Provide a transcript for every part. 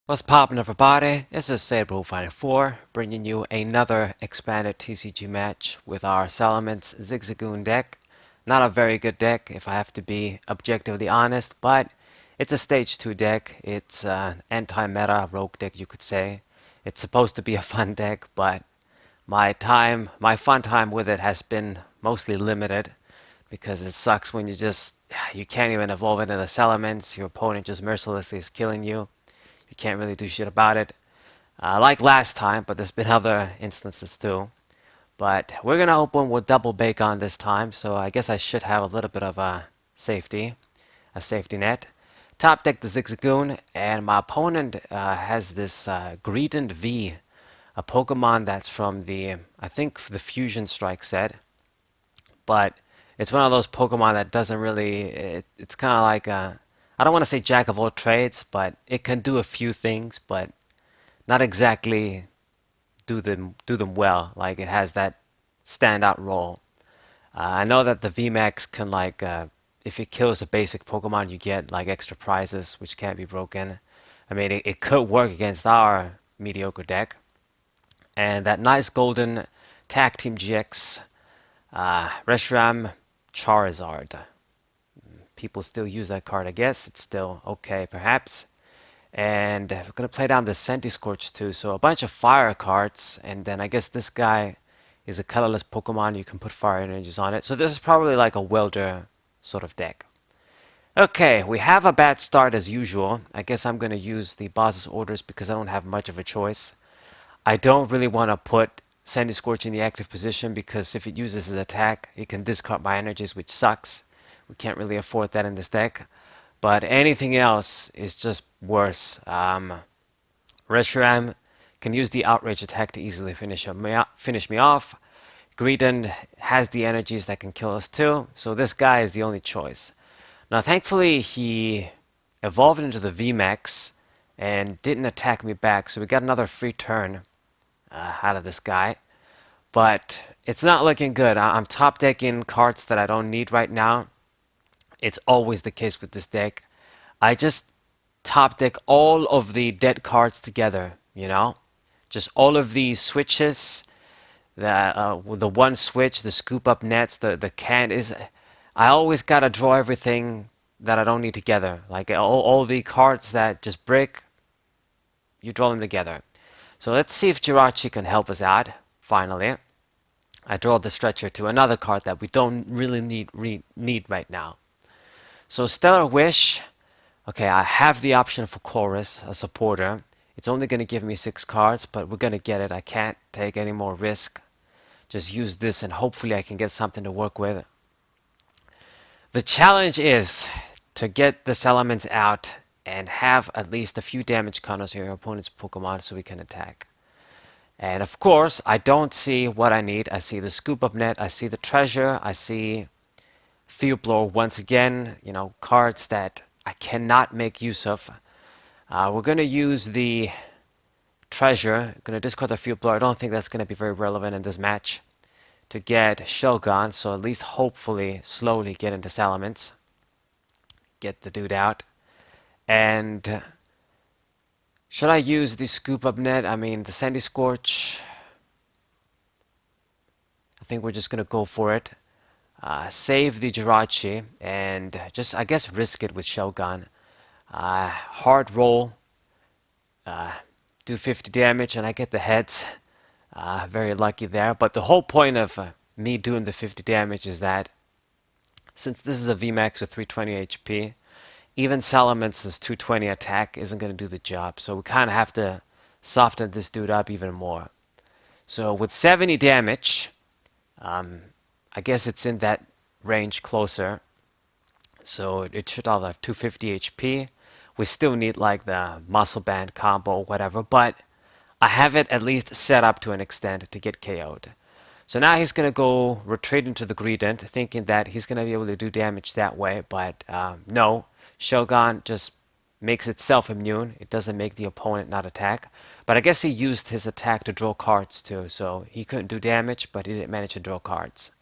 What's poppin', everybody? This is Saber4, bringing you another expanded TCG match with our Salamence Zigzagoon deck. Not a very good deck, if I have to be objectively honest, but it's a stage 2 deck. It's an anti-meta rogue deck, you could say. It's supposed to be a fun deck, but my fun time with it has been mostly limited because it sucks when you can't even evolve into the Salamence. Your opponent just mercilessly is killing you. You can't really do shit about it. Like last time, but there's been other instances too. But we're gonna open with double bacon this time, so I guess I should have a little bit of a safety net. Top deck the Zigzagoon, and my opponent has this Greedent V, a Pokemon that's from I think the Fusion Strike set. But it's one of those Pokemon that doesn't really. It's kind of like I don't want to say jack of all trades, but it can do a few things, but not exactly do them well. Like it has that standout role. I know that the VMAX can if it kills a basic Pokemon, you get like extra prizes which can't be broken. I mean, it could work against our mediocre deck. And that nice golden Tag Team GX Reshiram Charizard. People still use that card, I guess. It's still okay, perhaps. And we're going to play down the Centiskortch too. So a bunch of fire cards. And then I guess this guy is a colorless Pokemon. You can put fire energies on it. So this is probably like a welder sort of deck. Okay, we have a bad start as usual. I guess I'm going to use the boss's orders because I don't have much of a choice. I don't really want to put Centiskortch in the active position because if it uses his attack, it can discard my energies, which sucks. We can't really afford that in this deck. But anything else is just worse. Reshiram can use the outrage attack to easily finish me off. Greedent has the energies that can kill us too, so this guy is the only choice. Now thankfully he evolved into the VMAX and didn't attack me back, so we got another free turn out of this guy. But it's not looking good. I'm top decking cards that I don't need right now. It's always the case with this deck. I just top deck all of the dead cards together, you know? Just all of these switches, the one switch, the scoop up nets, the can is. I always gotta draw everything that I don't need together. Like all the cards that just break, you draw them together. So let's see if Jirachi can help us out, finally. I draw the stretcher to another card that we don't really need right now. So Stellar Wish, okay, I have the option for Chorus, a supporter. It's only going to give me 6 cards, but we're going to get it. I can't take any more risk. Just use this and hopefully I can get something to work with. The challenge is to get the Salamence out and have at least a few damage counters on your opponent's Pokemon so we can attack. And of course, I don't see what I need. I see the scoop up net, I see the treasure, I see Field Blower once again, cards that I cannot make use of. We're going to use the treasure. Going to discard the Field Blower. I don't think that's going to be very relevant in this match to get Shogun, so at least hopefully slowly get into Salamence. Get the dude out. And should I use the scoop up net? I mean, the Centiskortch. I think we're just going to go for it. Save the Jirachi and just, I guess, risk it with Shogun. Hard roll, do 50 damage, and I get the heads. Very lucky there. But the whole point of me doing the 50 damage is that since this is a VMAX with 320 HP, even Salamence's 220 attack isn't going to do the job. So we kind of have to soften this dude up even more. So with 70 damage, I guess it's in that range closer. So it should all have 250 HP. We still need like the muscle band combo or whatever, but I have it at least set up to an extent to get KO'd. So now he's going to go retreat into the Greedent, thinking that he's going to be able to do damage that way, but no. Shogun just makes itself immune. It doesn't make the opponent not attack. But I guess he used his attack to draw cards too, so he couldn't do damage, but he didn't manage to draw cards.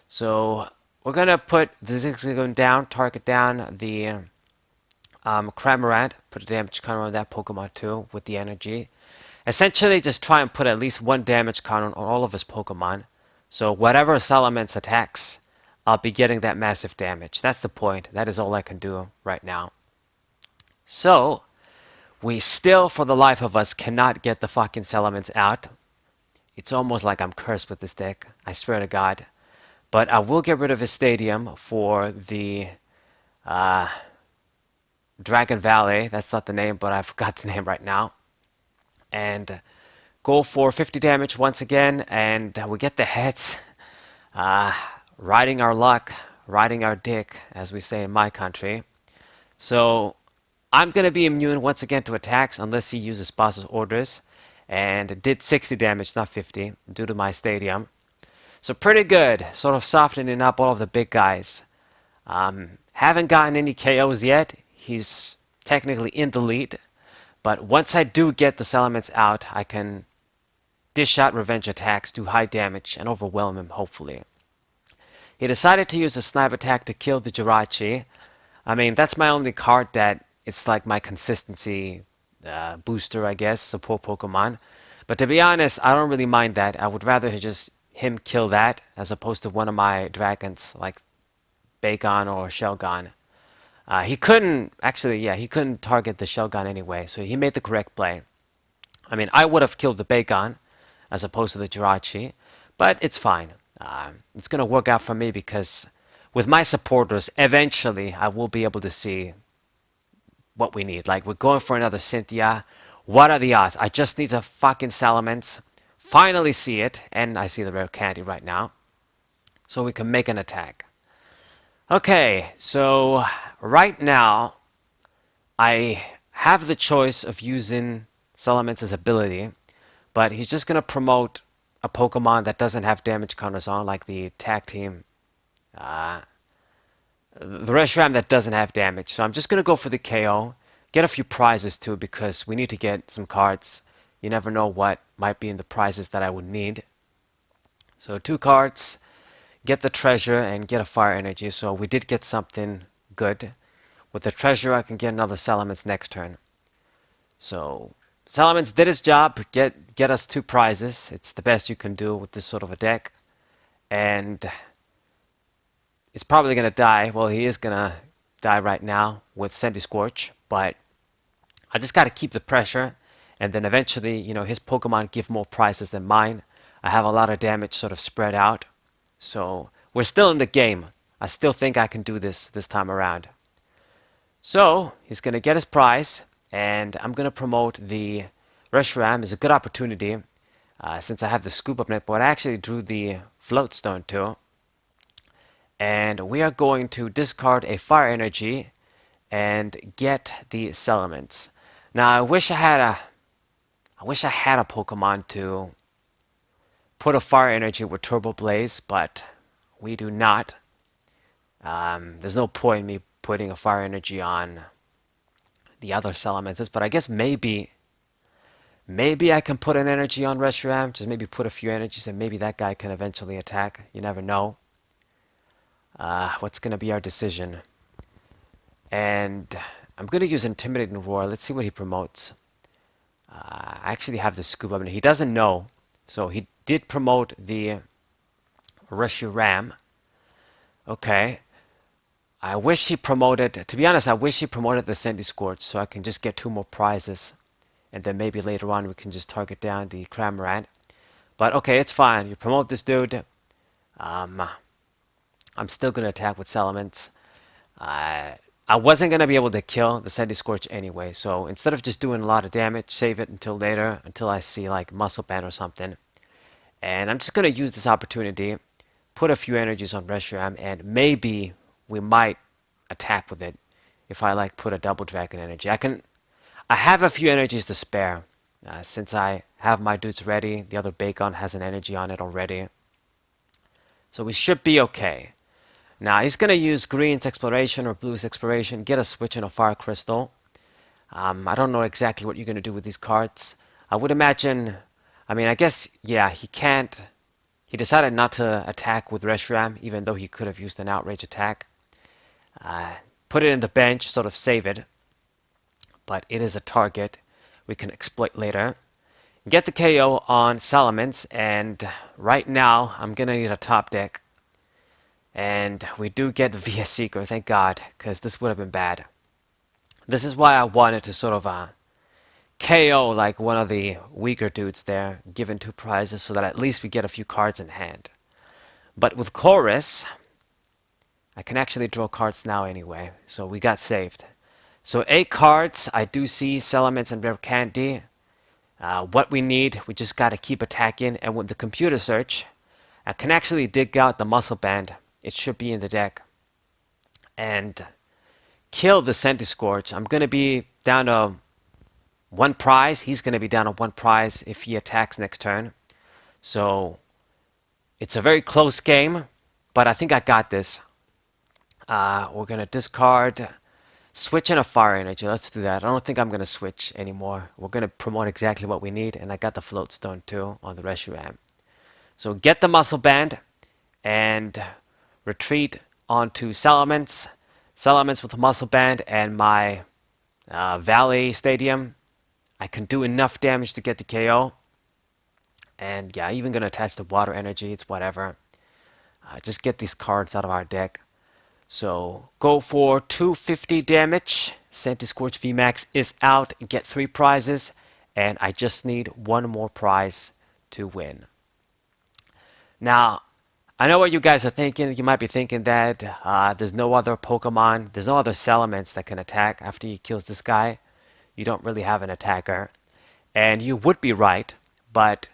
So we're going to put the Zigzagoon down, target down the Cramorant, put a damage counter on that Pokemon too with the energy. Essentially, just try and put at least one damage counter on all of his Pokemon. So whatever Salamence attacks, I'll be getting that massive damage. That's the point. That is all I can do right now. So, we still, for the life of us, cannot get the fucking Salamence out. It's almost like I'm cursed with this deck. I swear to God. But I will get rid of his stadium for the Dragon Valley. That's not the name, but I forgot the name right now. And go for 50 damage once again, and we get the hits. Riding our luck, riding our dick, as we say in my country. So I'm going to be immune once again to attacks unless he uses boss's orders. And it did 60 damage, not 50, due to my stadium. So pretty good, sort of softening up all of the big guys. Haven't gotten any KOs yet. He's technically in the lead. But once I do get the Salamence out, I can dish out revenge attacks, do high damage, and overwhelm him, hopefully. He decided to use a snipe attack to kill the Jirachi. I mean, that's my only card that it's like my consistency booster, I guess, support Pokemon. But to be honest, I don't really mind that. I would rather just him kill that as opposed to one of my dragons like Bagon or Shelgon. He couldn't, actually, yeah, he couldn't target the Shelgon anyway, so he made the correct play. I mean, I would have killed the Bagon as opposed to the Jirachi, but it's fine. It's going to work out for me because with my supporters, eventually I will be able to see what we need. Like, we're going for another Cynthia. What are the odds? I just need a fucking Salamence. Finally see it, and I see the rare candy right now. So we can make an attack. Okay, so right now I have the choice of using Salamence's ability, but he's just going to promote a Pokemon that doesn't have damage counters on, like the tag team. The Reshiram that doesn't have damage. So I'm just going to go for the KO. Get a few prizes too, because we need to get some cards. You never know what might be in the prizes that I would need. So 2 cards. Get the treasure and get a fire energy. So we did get something good. With the treasure, I can get another Salamence next turn. So Salamence did his job. Get us 2 prizes. It's the best you can do with this sort of a deck. And it's probably going to die. Well, he is going to die right now with Centiskortch. But I just got to keep the pressure. And then eventually, you know, his Pokemon give more prizes than mine. I have a lot of damage sort of spread out. So we're still in the game. I still think I can do this time around. So he's going to get his prize. And I'm going to promote the Reshiram. It's a good opportunity. Since I have the Scoop Up Net, but I actually drew the Floatstone too. And we are going to discard a Fire Energy and get the Salamence. Now I wish I had a Pokemon to put a Fire Energy with Turbo Blaze, but we do not. There's no point in me putting a Fire Energy on the other Salamences, but I guess maybe I can put an energy on Reshiram, just maybe put a few energies, and maybe that guy can eventually attack. You never know. What's going to be our decision? And I'm going to use Intimidating Roar. Let's see what he promotes. I actually have the Scoop Up, and he doesn't know. So he did promote the Reshiram. Okay. I wish he promoted, to be honest, I wish he promoted the Centiskortch so I can just get 2 more prizes. And then maybe later on we can just target down the Cramorant. But okay, it's fine. You promote this dude. I'm still going to attack with Salamence. I wasn't going to be able to kill the Centiskortch anyway. So instead of just doing a lot of damage, save it until later, until I see like Muscle Band or something. And I'm just going to use this opportunity, put a few energies on Reshiram, and maybe we might attack with it if I like put a Double Dragon energy. I have a few energies to spare. Since I have my dudes ready, the other Bacon has an energy on it already. So we should be okay. Now he's going to use Green's Exploration or Blue's Exploration, get a switch and a Fire Crystal. I don't know exactly what you're going to do with these cards. I would imagine, I mean, I guess, yeah, he can't. He decided not to attack with Reshiram, even though he could have used an Outrage attack. Put it in the bench, sort of save it. but it is a target we can exploit later. Get the KO on Salamence, and right now I'm gonna need a top deck. And we do get the VS Seeker, thank God, because this would have been bad. This is why I wanted to sort of KO like one of the weaker dudes there, given 2 prizes, so that at least we get a few cards in hand. But with Chorus, I can actually draw cards now anyway, so we got saved. So 8 cards, I do see Salamence and Rare Candy. What we need, we just got to keep attacking, and with the computer search, I can actually dig out the Muscle Band. It should be in the deck. And kill the Centiskortch. I'm going to be down to 1 prize. He's going to be down to 1 prize if he attacks next turn. So it's a very close game, but I think I got this. We're going to discard, switch in a Fire Energy. Let's do that. I don't think I'm going to switch anymore. We're going to promote exactly what we need, and I got the Float Stone too on the Reshiram. So get the Muscle Band and retreat onto Salamence. Salamence with the Muscle Band and my Valley Stadium. I can do enough damage to get the KO. And yeah, even going to attach the Water Energy. It's whatever. Just get these cards out of our deck. So go for 250 damage. Centiskortch VMAX is out. Get 3 prizes. And I just need 1 more prize to win. Now, I know what you guys are thinking. You might be thinking that there's no other Pokemon, there's no other Salamence that can attack after he kills this guy. You don't really have an attacker. And you would be right, but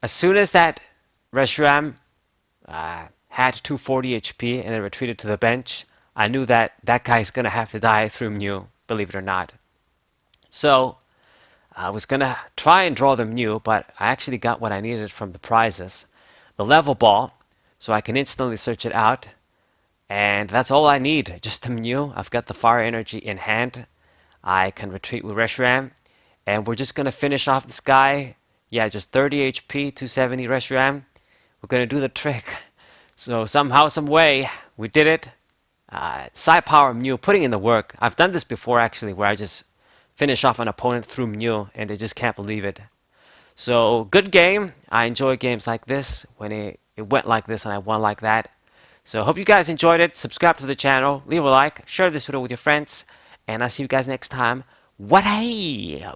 as soon as that Reshiram had 240 HP and it retreated to the bench, I knew that that guy's going to have to die through Mew, believe it or not. So I was going to try and draw the Mew, but I actually got what I needed from the prizes. The Level Ball, so I can instantly search it out. And that's all I need, just the Mew. I've got the Fire Energy in hand. I can retreat with Reshiram. And we're just going to finish off this guy. Yeah, just 30 HP, 270 Reshiram. We're going to do the trick. So somehow, some way, we did it. Psi Power Mew, putting in the work. I've done this before actually, where I just finish off an opponent through Mew and they just can't believe it. So good game. I enjoy games like this when it went like this and I won like that. So hope you guys enjoyed it. Subscribe to the channel, leave a like, share this video with your friends, and I'll see you guys next time. What hey?